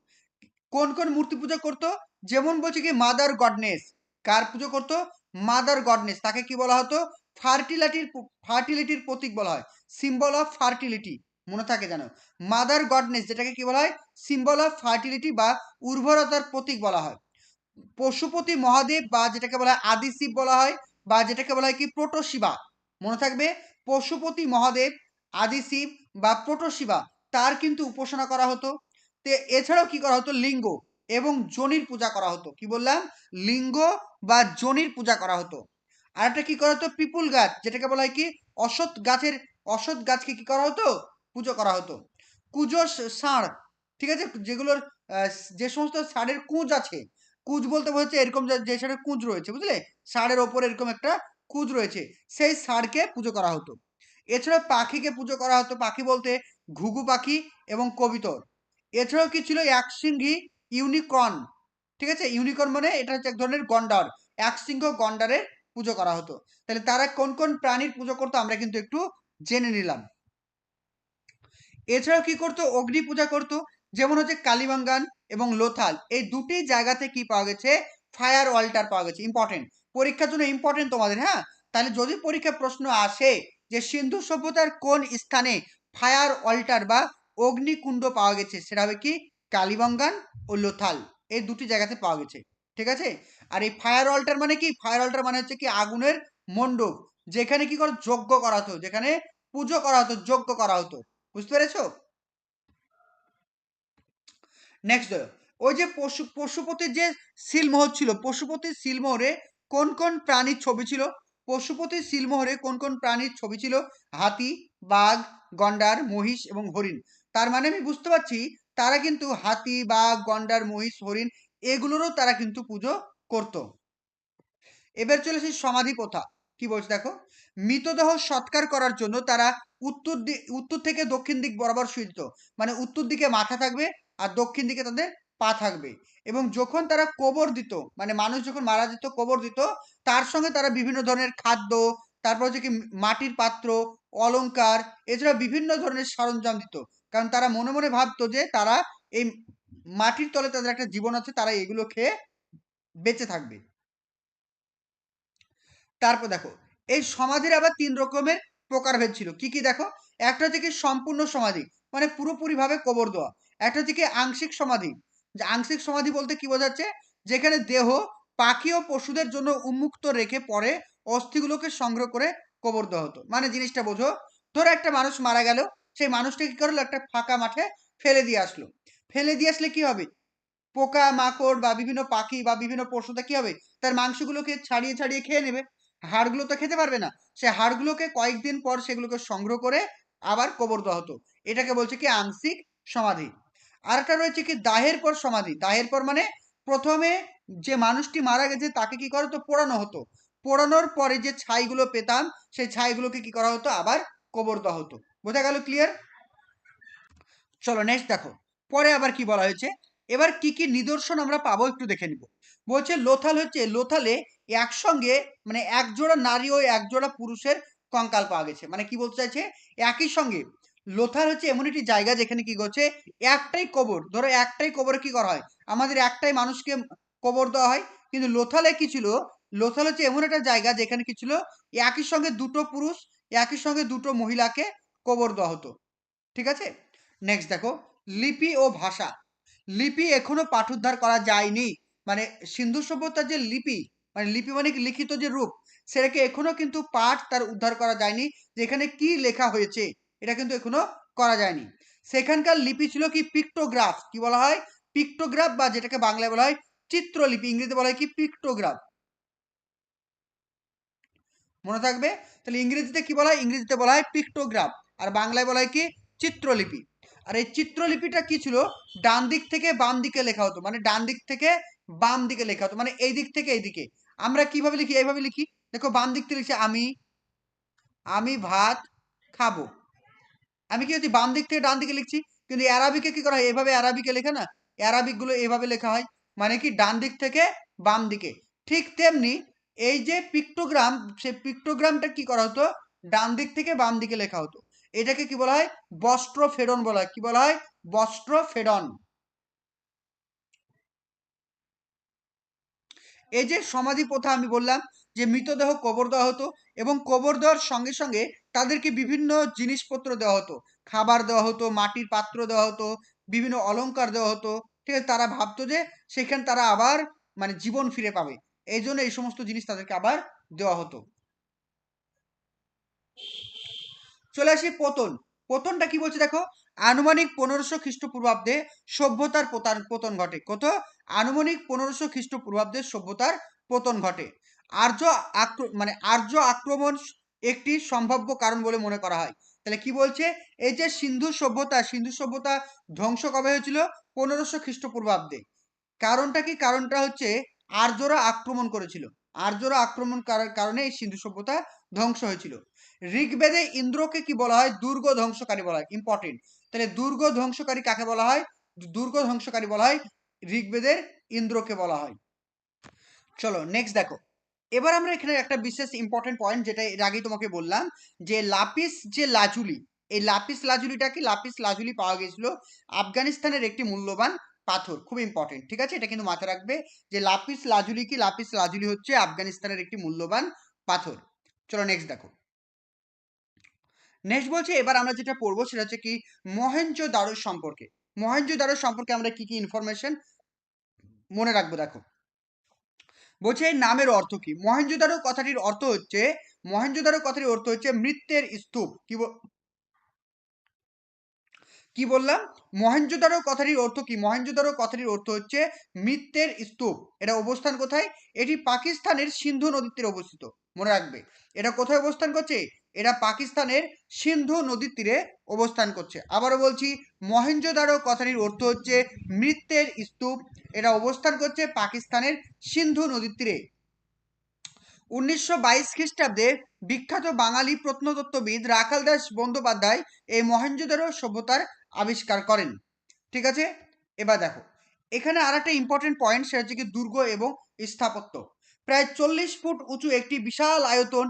কোন কোন মূর্তি পূজা করতো? যেমন বলছে কি মাদার গডনেস। কার পুজো করতো? Mother goodness. তাকে কি বলা হতো? ফার্টিলিটির প্রতীক বলা হয়, সিম্বল অফ ফার্টিলিটি। মনে থাকে জানো, মাদার গডনেস যেটাকে কি বলা হয়? সিম্বল অফ ফার্টিলিটি বা উর্বরতার প্রতীক বলা হয়। পশুপতি মহাদেব বা যেটাকে বলা হয় আদি শিব বলা হয়, বা যেটাকে বলা হয় কি প্রোটোশিবা। মনে থাকবে, পশুপতি মহাদেব, আদি শিব বা প্রোটোশিবা, তার কিন্তু উপাসনা করা হতো। তো এছাড়াও কি করা হতো? লিঙ্গ এবং যোনির পূজা করা হতো। কি বললাম? লিঙ্গ বা যোনির পূজা করা হতো। আর একটা কি করা হতো? পিপুল গাছ, যেটাকে বলা হয় কি অশ্বত্থ গাছকে কি করা হতো? পুজো করা হতো। কুজো ষাঁড়, ঠিক আছে, যেগুলোর যে সমস্ত ষাঁড়ের কুঁজ আছে, কুঁজ বলতে বোঝাচ্ছে এরকম যে ষাঁড়ের কুঁজ রয়েছে, বুঝলে, ষাঁড়ের ওপর এরকম একটা কুঁজ রয়েছে, সেই ষাঁড়কে পুজো করা হতো। এছাড়া পাখিকে পুজো করা হতো। পাখি বলতে ঘুঘু পাখি এবং কবিতর। এছাড়াও কি ছিল? একশৃঙ্গী ইউনিকর্ন, ঠিক আছে, ইউনিকর্ন মানে এটা হচ্ছে এক ধরনের গন্ডার, একশৃঙ্গ গন্ডারের পুজো করা হতো। তাহলে তারা কোন কোন প্রাণীর পুজো করতো আমরা কিন্তু একটু জেনে নিলাম। এছাড়াও কি করতো? অগ্নি পূজা করতো। যেমন হচ্ছে কালীবাঙ্গান এবং লোথাল, এই দুটি জায়গাতে কি পাওয়া গেছে? ফায়ার অল্টার পাওয়া গেছে। ইম্পর্টেন্ট, পরীক্ষার জন্য ইম্পর্টেন্ট তোমাদের, হ্যাঁ। তাহলে যদি পরীক্ষায় প্রশ্ন আসে যে সিন্ধু সভ্যতার কোন স্থানে ফায়ার অল্টার বা অগ্নিকুণ্ড পাওয়া গেছে, সেটা হবে কি? কালীবাঙ্গান ও লোথাল, এই দুটি জায়গাতে পাওয়া গেছে। ঠিক আছে। আর এই ফায়ার অল্টার মানে কি? ফায়ার অল্টার মানে হচ্ছে কি আগুনের মণ্ডপ, যেখানে কি করে যজ্ঞ করা হতো, যেখানে পুজো করা হতো, যজ্ঞ করা হতো। বুঝতে পেরেছো? নেক্সট ওই যে পশুপতির যে সিলমোহর ছিল, পশুপতির সিলমোহরে কোন কোন প্রাণীর ছবি ছিল? পশুপতির সিলমোহরে কোন কোন প্রাণীর ছবি ছিল? হাতি, বাঘ, গন্ডার, মহিষ এবং হরিণ। তার মানে আমি বুঝতে পারছি তারা কিন্তু হাতি, বাঘ, গন্ডার, মহিষ, হরিণ এগুলোরও তারা কিন্তু পুজো করত। এবার চলেছে সমাধি প্রথা। কি বলছে দেখো, মৃতদেহ সৎকার করার জন্য তারা উত্তর থেকে দক্ষিণ দিক বরাবর শুয়ে দিত। মানে উত্তর দিকে মাথা থাকবে আর দক্ষিণ দিকে তাদের পা থাকবে। এবং যখন তারা কবর দিত, মানে মানুষ যখন মারা যেত কবর দিত, তার সঙ্গে তারা বিভিন্ন ধরনের খাদ্য, তারপর হচ্ছে কি মাটির পাত্র, অলংকার, এছাড়া বিভিন্ন ধরনের সরঞ্জাম দিত। কারণ তারা মনে মনে ভাবতো যে তারা এই মাটির তলে তাদের একটা জীবন আছে, তারা এগুলো খেয়ে বেঁচে থাকবে। তারপর দেখো, এই সমাধির আবার ৩ রকমের প্রকারভেদ ছিল। কি কি দেখো, একটা হচ্ছে কি সম্পূর্ণ সমাধি, মানে পুরোপুরি ভাবে কবর দেওয়া। একটা হচ্ছে কি আংশিক সমাধি। যে আংশিক সমাধি বলতে কি বোঝাচ্ছে? যেখানে দেহ পাখি ও পশুদের জন্য উন্মুক্ত রেখে পরে অস্থিগুলোকে সংগ্রহ করে কবর দেওয়া হতো। মানে জিনিসটা বোঝো, ধরো একটা মানুষ মারা গেল, সেই মানুষটা কি করলো? একটা ফাঁকা মাঠে ফেলে দিয়ে আসলো। ফেলে দিয়ে আসলে কি হবে? পোকা মাকড় বা বিভিন্ন পাখি বা বিভিন্ন পশুতে কি হবে? তার মাংসগুলোকে ছাড়িয়ে ছাড়িয়ে খেয়ে নেবে। হাড়গুলো তো খেতে পারবে না। সে হাড়গুলোকে কয়েকদিন পর সেগুলোকে সংগ্রহ করে আবার কবর দেওয়া হতো। এটাকে বলছে কি আংশিক সমাধি। আর একটা রয়েছে কি দাহের পর সমাধি। দাহের পর মানে প্রথমে যে মানুষটি মারা গেছে তাকে কি করা হতো? পোড়ানো হতো। পোড়ানোর পরে যে ছাইগুলো পেতাম, সেই ছাইগুলোকে কি করা হতো? আবার কবর দেওয়া হতো। বোঝা গেল? ক্লিয়ার? চলো নেক্সট দেখো, পরে আবার কি বলা হয়েছে। এবার কি কি নিদর্শন আমরা পাবো একটু দেখে নিব। বলছে লোথাল হচ্ছে, লোথালে একসঙ্গে মানে এক জোড়া নারী ও এক জোড়া পুরুষের কঙ্কাল পাওয়া গেছে। মানে কি বলতে চাইছে? একই সঙ্গে লোথাল হচ্ছে এমন একটি জায়গা যেখানে কি করছে, একটাই কবর, ধরো একটাই কবরে কি করা হয়, আমাদের একটাই মানুষকে কবর দেওয়া হয়। কিন্তু লোথালে কি ছিল? লোথাল হচ্ছে এমন একটা জায়গা যেখানে কি ছিল, একই সঙ্গে দুটো পুরুষ, একই সঙ্গে দুটো মহিলাকে কবর দেওয়া হতো। ঠিক আছে। নেক্সট দেখো, লিপি ও ভাষা। লিপি এখনো পাঠোদ্ধার করা যায়নি। মানে সিন্ধু সভ্যতার যে লিপি, মানে লিপি মানে কি লিখিত যে রূপ, সেটাকে এখনো কিন্তু পাঠ তার উদ্ধার করা যায়নি, যেখানে কি লেখা হয়েছে এটা কিন্তু এখনো করা যায়নি। সেখানকার লিপি ছিল কি পিক্টোগ্রাফ। কি বলা হয়? পিক্টোগ্রাফ, বা যেটাকে বাংলায় বলা হয় চিত্রলিপি, ইংরেজিতে বলা হয় কি পিক্টোগ্রাফ। মনে থাকবে। তাহলে ইংরেজিতে কি বলা হয়? ইংরেজিতে বলা হয় পিক্টোগ্রাফ, আর বাংলায় বলা হয় কি চিত্রলিপি। আর এই চিত্রলিপিটা কি ছিল? ডান দিক থেকে বাম দিকে লেখা হতো, মানে ডান দিক থেকে বাম দিকে লেখা হতো, মানে এই দিক থেকে এইদিকে। আমরা কিভাবে লিখি? এইভাবে লিখি। দেখো বাম দিক থেকে লিখছি আমি, আমি ভাত খাবো। আমি কি হচ্ছে বাম দিক থেকে ডান দিকে লিখছি। কিন্তু অ্যারাবিকে কি করা হয়? এভাবে অ্যারাবিকে লেখা না, অ্যারাবিক গুলো এভাবে লেখা হয়, মানে কি ডান দিক থেকে বাম দিকে। ঠিক তেমনি এই যে পিক্টোগ্রাম, সেই পিক্টোগ্রামটা কি করা হতো, ডান দিক থেকে বাম দিকে লেখা হতো। এটাকে কি বলা হয়, বস্ত্রফেডন বলা হয়। কি বলা হয়, বস্ত্রফেডন। এই যে সমাধি প্রথা আমি বললাম যে মৃতদেহ কবর দেওয়া হতো, এবং কবর দেওয়ার সঙ্গে সঙ্গে তাদেরকে বিভিন্ন জিনিসপত্র দেওয়া হতো, খাবার দেওয়া হতো, মাটির পাত্র দেওয়া হতো, বিভিন্ন অলংকার দেওয়া হতো। ঠিক আছে, তারা ভাবতো যে সেখানে তারা আবার মানে জীবন ফিরে পাবে, এই জন্য এই সমস্ত জিনিস তাদেরকে আবার দেওয়া হতো। চলে আসি পতন। পতনটা কি বলছে দেখো, আনুমানিক 1500 খ্রিস্টপূর্বাব্দে সভ্যতার পতন ঘটে। কত, আনুমানিক 1500 খ্রিস্টপূর্বাব্দে সভ্যতার পতন ঘটে। মানে আর্য আক্রমণ একটি সম্ভাব্য কারণ বলে মনে করা হয়। তাহলে কি বলছে, এই যে সিন্ধু সভ্যতা ধ্বংস কবে হয়েছিল, 1500 খ্রিস্টপূর্বাব্দে। কারণটা কি, কারণটা হচ্ছে আর্যরা আক্রমণ করেছিল। আর্যরা আক্রমণ করার কারণে এই সিন্ধু সভ্যতা ধ্বংস হয়েছিল। ঋগ্বেদে ইন্দ্রকে কি বলা হয়, দুর্গ ধ্বংসকারী বলা হয়। ইম্পর্টেন্ট। তাহলে দুর্গ ধ্বংসকারী কাকে বলা হয়, দুর্গ ধ্বংসকারী বলা হয় ঋগ্বেদের ইন্দ্রকে বলা হয়। চলো নেক্সট দেখো। এবার আমরা এখানে একটা বিশেষ ইম্পর্টেন্ট পয়েন্ট, যেটা এর আগেই তোমাকে বললাম, যে লাপিস যে লাজুলি, এই লাপিস লাজুলিটা কি, লাপিস লাজুলি পাওয়া গেছিল আফগানিস্তানের একটি মূল্যবান পাথর। খুব ইম্পর্টেন্ট, ঠিক আছে, এটা কিন্তু মাথায় রাখবে যে লাপিস লাজুলি কি, লাপিস লাজুলি হচ্ছে আফগানিস্তানের একটি মূল্যবান পাথর। চলো নেক্সট দেখো। নেক্সট বলছে, এবার আমরা যেটা পড়বো সেটা হচ্ছে কি, মহেঞ্জোদারো সম্পর্কে। মহেঞ্জোদারো সম্পর্কে আমরা কি কি ইনফরমেশন মনে রাখবো দেখো। বলছে এই নামের অর্থ কি, মহেঞ্জোদারো কথাটির অর্থ হচ্ছে, মহেঞ্জোদারো কথাটির অর্থ হচ্ছে মৃত্যের স্তূপ। কি বললাম, মহেঞ্জোদারো কথাটির অর্থ কি, মহেঞ্জোদারো কথাটির অর্থ হচ্ছে মৃত্যের স্তূপ। এটা অবস্থান কোথায়, এটি পাকিস্তানের সিন্ধু নদীর তীরে অবস্থিত। মনে রাখবে, এটা কোথায় অবস্থান করছে, এটা পাকিস্তানের সিন্ধু নদীর তীরে অবস্থান করছে। আবারও বলছি, মহেঞ্জোদারো কথাটির অর্থ হচ্ছে মৃত্যের স্তূপ, এটা অবস্থান করছে পাকিস্তানের সিন্ধু নদীর তীরে। 1922 খ্রিস্টাব্দে বিখ্যাত বাঙালি প্রত্নতত্ত্ববিদ রাখাল দাস বন্দ্যোপাধ্যায় এই মহেঞ্জোদারো সভ্যতার আবিষ্কার করেন। ঠিক আছে, এবার দেখো এখানে আর একটা ইম্পর্টেন্ট পয়েন্ট, সেটা হচ্ছে কি দুর্গ এবং স্থাপত্য। প্রায় 40 ফুট উঁচু একটি বিশাল আয়তন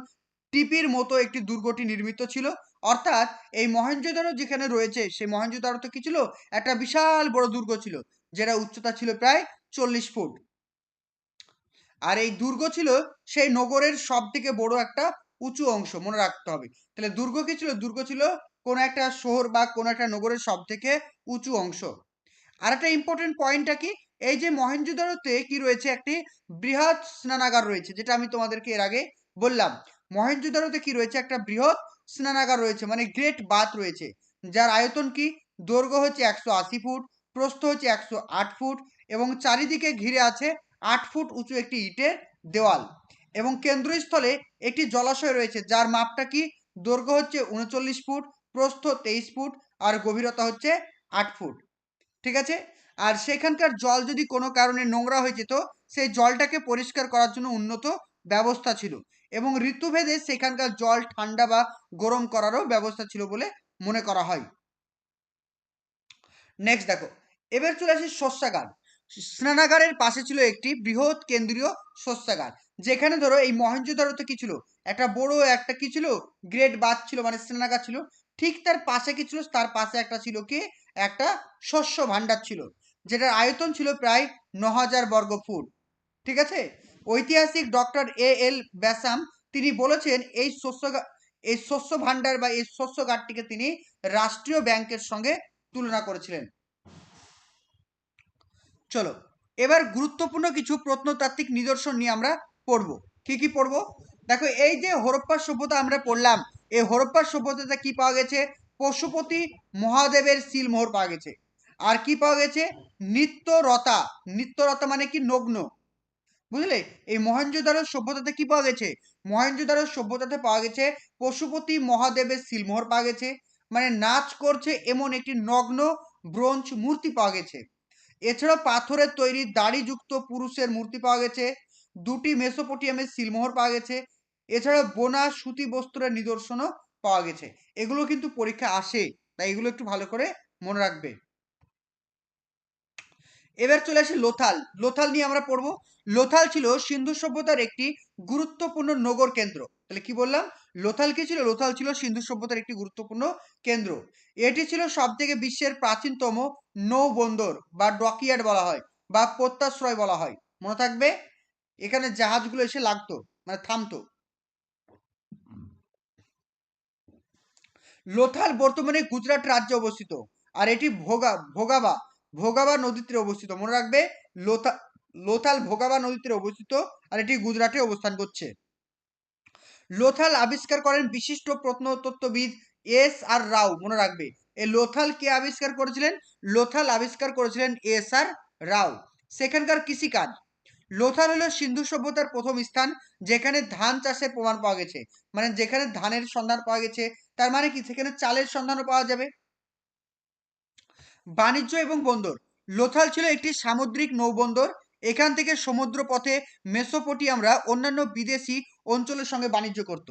টিপির মতো একটি দুর্গটি নির্মিত ছিল। অর্থাৎ এই মহেঞ্জোদারো যেখানে রয়েছে, সেই মহেঞ্জোদারোতে কি ছিল, একটা বিশাল বড় দুর্গ ছিল, যেটা উচ্চতা ছিল প্রায় 40 ফুট। আর এই দুর্গ ছিল সেই নগরের সব থেকে বড় একটা উঁচু অংশ, মনে রাখতে হবে। তাহলে দুর্গ কি ছিল, দুর্গ ছিল কোন একটা শহর বা কোন একটা নগরের সব থেকে উঁচু অংশ। আর একটা ইম্পর্টেন্ট পয়েন্টটা কি, এই যে মহেঞ্জোদারোতে কি রয়েছে, একটি বৃহৎ স্নানাগার রয়েছে, যেটা আমি তোমাদেরকে এর আগে বললাম। মহেঞ্জোদারোতে কি রয়েছে, একটা বৃহৎ স্নানাগার রয়েছে, মানে গ্রেট বাথ রয়েছে, যার আয়তন কি, দৈর্ঘ্য হচ্ছে 180 ফুট, প্রস্থ হচ্ছে 108 ফুট, এবং চারিদিকে ঘিরে আছে 8 ফুট উঁচু একটি ইটের দেওয়াল। এবং কেন্দ্রস্থলে একটি জলাশয় রয়েছে, যার মাপটা কি, দৈর্ঘ্য হচ্ছে 39 ফুট, প্রস্থ 23 ফুট, আর গভীরতা হচ্ছে 8 ফুট। ঠিক আছে, আর সেখানকার জল যদি কোনো কারণে নোংরা হয়ে যেত, সেই জলটাকে পরিষ্কার করার জন্য উন্নত ব্যবস্থা ছিল, এবং ঋতুভেদে সেখানকার জল ঠান্ডা বা গরম করারও ব্যবস্থা ছিল বলে মনে করা হয়। নেক্সট দেখো, এবার চলে আসি শস্যাগার। স্নানাগারের পাশে ছিল একটি বৃহৎ কেন্দ্রীয় শস্যাগার, যেখানে ধরো এই মহেঞ্জোদারোতে কি ছিল, একটা বড় একটা কি ছিল, গ্রেট বাথ ছিল, মানে স্নানাগার ছিল। ঠিক তার পাশে কি ছিল, তার পাশে একটা ছিল কি, একটা শস্য ভাণ্ডার ছিল, যেটার আয়তন ছিল প্রায় 9000 বর্গ ফুট। ঠিক আছে, ঐতিহাসিক ডক্টর এল ব্যাসাম তিনি বলেছেন এই শস্য ভাণ্ডার বা এই শস্যগারটিকে তিনি রাষ্ট্রীয় ব্যাংকের সঙ্গে তুলনা করেছিলেন। চলো এবার গুরুত্বপূর্ণ কিছু প্রত্নতাত্ত্বিক নিদর্শন নিয়ে আমরা পড়ব। কি কি পড়ব দেখো, এই যে হরপ্পা সভ্যতা আমরা পড়লাম, এই হরপ্পা সভ্যতাতে কি পাওয়া গেছে, পশুপতি মহাদেবের সিলমোহর পাওয়া গেছে। আর কি পাওয়া গেছে, নিত্যরতা। নিত্যরতা মানে কি, নগ্ন। বুঝলে, এই মহেঞ্জোদারো সভ্যতাতে কি পাওয়া গেছে, মহেঞ্জোদারো সভ্যতাতে পাওয়া গেছে পশুপতি মহাদেবের সিলমোহর পাওয়া গেছে, মানে নাচ করছে এমন একটি নগ্ন ব্রোঞ্জ মূর্তি পাওয়া গেছে। এছাড়াও পাথরের তৈরি দাড়িযুক্ত পুরুষের মূর্তি পাওয়া গেছে, দুটি মেসোপটেমিয়ামের সিলমোহর পাওয়া গেছে। এছাড়াও বোনা সুতি বস্ত্রের নিদর্শনও পাওয়া গেছে। এগুলো কিন্তু পরীক্ষা আসে, তাই এগুলো একটু ভালো করে মনে রাখবে। এবার চলে আসি লোথাল। লোথাল নিয়ে আমরা পড়বো। লোথাল ছিল সিন্ধু সভ্যতার একটি গুরুত্বপূর্ণ নগর কেন্দ্র। তাহলে কি বললাম? লোথাল কি ছিল? লোথাল ছিল সিন্ধু সভ্যতার একটি গুরুত্বপূর্ণ কেন্দ্র। এটি ছিল সবথেকে বিশ্বের প্রাচীনতম নৌবন্দর বা ডকইয়ার্ড বলা হয় বা প্রত্যাশ্রয় বলা হয়। মনে থাকবে, এখানে জাহাজগুলো এসে লাগতো, মানে থামতো। লোথাল বর্তমানে গুজরাট রাজ্যে অবস্থিত। আর এটি ভোগাবা ভোগাবা নদীর তীরে অবস্থিত। মনে রাখবে, লোথাল ভোগাবা নদীর তীরে অবস্থিত, আর এটি গুজরাটে অবস্থান করছে। লোথাল আবিষ্কার করেন বিশিষ্ট প্রত্নতত্ত্ববিদ S.R. রাও। মনে রাখবে, এই লোথাল কে আবিষ্কার করেছিলেন? লোথাল আবিষ্কার করেছিলেন S.R. রাও। সেখানকার কৃষিকাজ। লোথাল হলো সিন্ধু সভ্যতার প্রথম স্থান যেখানে ধান চাষের প্রমাণ পাওয়া গেছে। মানে যেখানে ধানের সন্ধান পাওয়া গেছে, তার মানে কি সেখানে চালের সন্ধানও পাওয়া যাবে। বাণিজ্য এবং বন্দর। লোথাল ছিল একটি সামুদ্রিক নৌবন্দর। এখান থেকে সমুদ্র পথে মেসোপটেমিয়ামরা অন্যান্য বিদেশি অঞ্চলের সঙ্গে বাণিজ্য করত।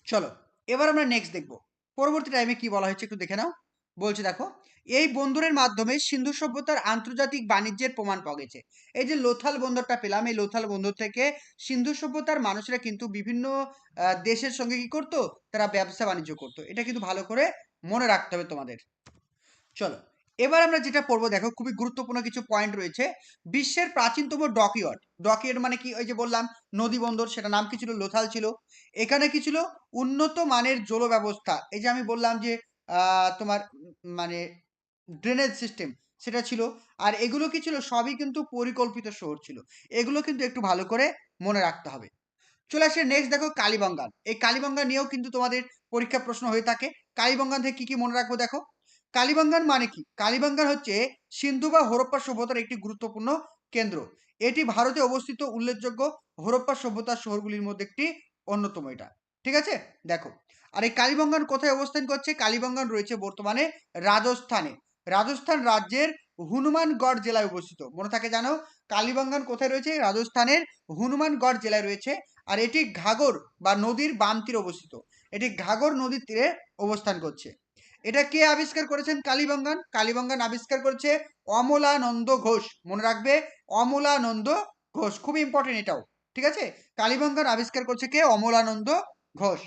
চলো এবার আমরা নেক্সট দেখব পরবর্তী টাইমে কি বলা হয়েছে, একটু দেখে নাও। বলছে দেখো, এই বন্দরের মাধ্যমে সিন্ধু সভ্যতার আন্তর্জাতিক বাণিজ্যের প্রমাণ পাওয়া গেছে। এই যে লোথাল বন্দরটা পেলাম, এই লোথাল বন্দর থেকে সিন্ধু সভ্যতার মানুষরা কিন্তু বিভিন্ন দেশের সঙ্গে কি করতো, তারা ব্যবসা বাণিজ্য করতো। এটা কিন্তু ভালো করে মনে রাখতে হবে তোমাদের। চলো এবার আমরা যেটা পড়বো, দেখো খুবই গুরুত্বপূর্ণ কিছু পয়েন্ট রয়েছে। বিশ্বের প্রাচীনতম ডকইয়ার্ড। ডকইয়ার্ড মানে কি? ওই যে বললাম নদী বন্দর, সেটা নাম কি ছিল? লোথাল ছিল। এখানে কি ছিল? উন্নত মানের জল ব্যবস্থা। এই যে আমি বললাম যে তোমার মানে ড্রেনেজ সিস্টেম, সেটা ছিল। আর এগুলো কি ছিল? সবই কিন্তু পরিকল্পিত শহর ছিল। এগুলো কিন্তু একটু ভালো করে মনে রাখতে হবে। চলে আসে নেক্সট, দেখো কালীবঙ্গান। এই কালীবঙ্গান নিয়েও কিন্তু তোমাদের পরীক্ষা প্রশ্ন হয়ে থাকে। কালীবঙ্গান থেকে কি কি মনে রাখবো দেখো। কালীবঙ্গান মানে কি? কালীবঙ্গান হচ্ছে সিন্ধু বা হরপ্পা সভ্যতার একটি গুরুত্বপূর্ণ কেন্দ্র। এটি ভারতে অবস্থিত উল্লেখযোগ্য হরপ্পা সভ্যতার শহরগুলির মধ্যে একটি অন্যতম। এটা ঠিক আছে, দেখো। আর এই কালীবঙ্গান কোথায় অবস্থান করছে? কালীবঙ্গান রয়েছে বর্তমানে রাজস্থানে। রাজস্থান রাজ্যের হনুমানগড় জেলায় অবস্থিত। মনে থাকে জানো, কালীবঙ্গান কোথায় রয়েছে? রাজস্থানের হনুমানগড় জেলায় রয়েছে। আর এটি ঘাগর বা নদীর বাম তীরে অবস্থিত। এটি ঘাগর নদীর তীরে অবস্থান করছে। এটা কে আবিষ্কার করেছেন? কালীবঙ্গান। কালীবঙ্গান আবিষ্কার করেছে অমলানন্দ ঘোষ। মনে রাখবে, অমলানন্দ ঘোষ, খুব ইম্পর্টেন্ট এটাও। ঠিক আছে, কালীবঙ্গান আবিষ্কার করছে কে? অমলানন্দ ঘোষ।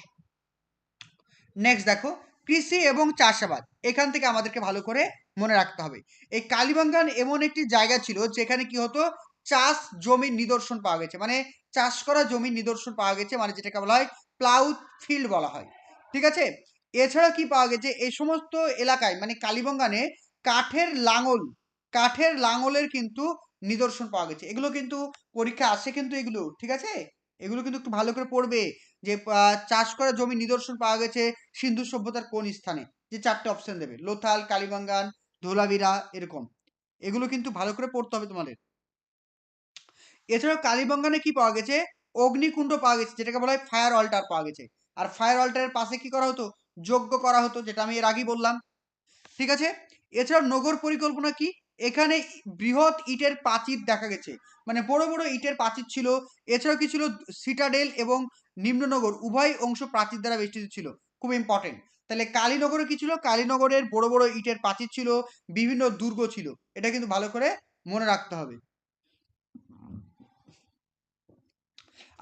নেক্সট দেখো, কৃষি এবং চাষাবাদ। এখান থেকে আমাদেরকে ভালো করে মনে রাখতে হবে। এই কালীবঙ্গান এমন একটি জায়গা ছিল যেখানে কি হতো, চাষ জমির নিদর্শন পাওয়া গেছে। মানে চাষ করা জমির নিদর্শন পাওয়া গেছে, মানে যেটাকে বলা হয় প্লাউ ফিল্ড বলা হয়। ঠিক আছে, এছাড়া কি পাওয়া গেছে এই সমস্ত এলাকায়, মানে কালীবঙ্গানে কাঠের লাঙল, কাঠের লাঙলের কিন্তু নিদর্শন পাওয়া গেছে। এগুলো কিন্তু পরীক্ষা আসে কিন্তু এগুলো, ঠিক আছে। এগুলো কিন্তু একটু ভালো করে পড়বে, যে চাষ করা জমির নিদর্শন পাওয়া গেছে সিন্ধু সভ্যতার কোন স্থানে। যে চারটে অপশন দেবে, লোথাল, কালীবঙ্গান, ধোলাভিরা, এরকম। এগুলো কিন্তু ভালো করে পড়তে হবে তোমাদের। এছাড়াও কালীবঙ্গানে কি পাওয়া গেছে? অগ্নিকুণ্ড পাওয়া গেছে, যেটাকে বলা হয় ফায়ার অল্টার পাওয়া গেছে। আর ফায়ার অল্টারের পাশে কি করা হতো? যজ্ঞ করা হতো, যেটা আমি এর আগেই বললাম। ঠিক আছে, এছাড়াও নগর পরিকল্পনা কি? এখানে বৃহৎ ইটের প্রাচীর দেখা গেছে, মানে বড় বড় ইটের প্রাচীর ছিল। এছাড়াও কি ছিল? সিটাডেল এবং নিম্ননগর উভয় অংশ প্রাচীর দ্বারা বেষ্টিত ছিল। খুব ইম্পর্টেন্ট। তাহলে কালীনগরে কি ছিল? কালীনগরের বড় বড় ইটের প্রাচীর ছিল, বিভিন্ন দুর্গ ছিল। এটা কিন্তু ভালো করে মনে রাখতে হবে।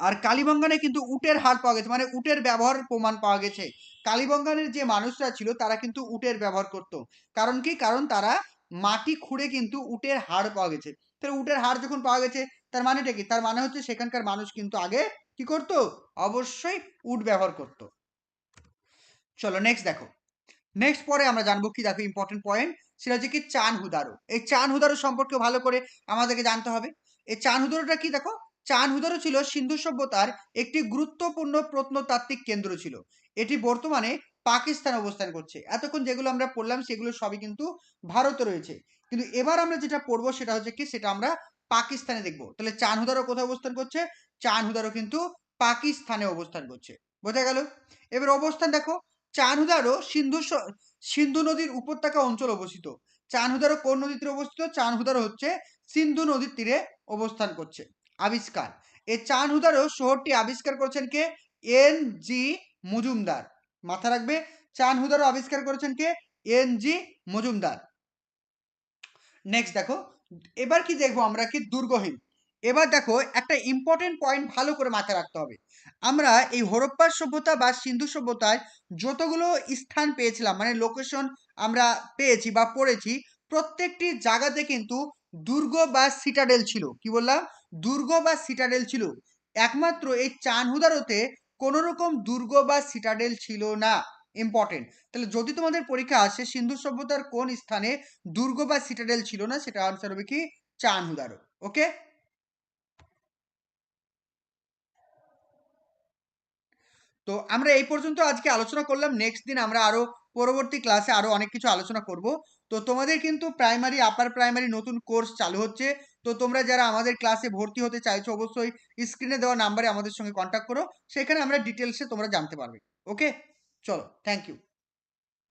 আর কালীবঙ্গানে কিন্তু উটের হাড় পাওয়া গেছে, মানে উটের ব্যবহারের প্রমাণ পাওয়া গেছে। কালীবঙ্গানের যে মানুষরা ছিল তারা কিন্তু উটের ব্যবহার করত। কারণ কি? কারণ তারা মাটি খুঁড়ে কিন্তু উটের হাড় পাওয়া গেছে। তাহলে উটের হাড় যখন পাওয়া গেছে, তার মানেটা কি? তার মানে হচ্ছে সেখানকার মানুষ কিন্তু আগে কি করত? অবশ্যই উট ব্যবহার করত। চলো নেক্সট দেখো। নেক্সট পরে আমরা জানবো কি, দেখো ইম্পর্টেন্ট পয়েন্ট, সেটা হচ্ছে কি চান হুদারো। এই চান হুদারো সম্পর্কে ভালো করে আমাদেরকে জানতে হবে। এই চান হুদারোটা কি? দেখো, চান হুদারো ছিল সিন্ধু সভ্যতার একটি গুরুত্বপূর্ণ প্রত্নতাত্ত্বিক কেন্দ্র ছিল। এটি বর্তমানে পাকিস্তান অবস্থান করছে। এতক্ষণ যেগুলো আমরা পড়লাম সেগুলো সবই কিন্তু ভারতে রয়েছে। কিন্তু এবার আমরা যেটা পড়বো সেটা হচ্ছে কি, সেটা আমরা পাকিস্তানে দেখবো। তাহলে চান হুদারো কোথায় অবস্থান করছে? চান হুদারো কিন্তু পাকিস্তানে অবস্থান করছে। বোঝা গেল? এবার অবস্থান দেখো, চানহুদারো সিন্ধু নদীর উপত্যকা অঞ্চল অবস্থিত। চানহুদারো কোন নদীর তীরে অবস্থিত? চানহুদারো হচ্ছে সিন্ধু নদীর তীরে অবস্থান করছে। আবিষ্কার, এই চানহুদারো শহরটি আবিষ্কার করেছেন কে? N.G. মজুমদার। মাথা রাখবে, চানহুদারো আবিষ্কার করেছেন কে? N.G. মজুমদার। নেক্সট দেখো, এবার কি দেখবো আমরা কি দুর্গহীন। এবার দেখো একটা ইম্পর্টেন্ট পয়েন্ট ভালো করে মাথায় রাখতে হবে। আমরা এই হরপ্পা সভ্যতা বা সিন্ধু সভ্যতায় যতগুলো স্থান পেয়েছিলাম, মানে লোকেশন আমরা পেয়েছি বা পড়েছি, প্রত্যেকটি জায়গাতে কিন্তু দুর্গ বা সিটাডেল ছিল। কি বললাম? দুর্গ বা সিটাডেল ছিল। একমাত্র এই চানহুদারোতে কোনো রকম দুর্গ বা সিটাডেল ছিল না। ইম্পর্টেন্ট। তাহলে যদি তোমাদের পরীক্ষা আসে সিন্ধু সভ্যতার কোন স্থানে দুর্গ বা সিটাডেল ছিল না, সেটা আনসার হবে কি চানহুদারো। ওকে, তো আমরা এই পর্যন্ত আজকে আলোচনা করলাম। নেক্সট দিন আমরা আরো পরবর্তী ক্লাসে আরো অনেক কিছু আলোচনা করব। তো তোমাদের কিন্তু প্রাইমারি আপার প্রাইমারি নতুন কোর্স চালু হচ্ছে। তো তোমরা যারা আমাদের ক্লাসে ভর্তি হতে চাইছো অবশ্যই স্ক্রিনে দেওয়া নাম্বারে আমাদের সঙ্গে কন্ট্যাক্ট করো, সেখানে আমরা ডিটেলসে তোমরা জানতে পারবে। ওকে, চলো, থ্যাংক ইউ।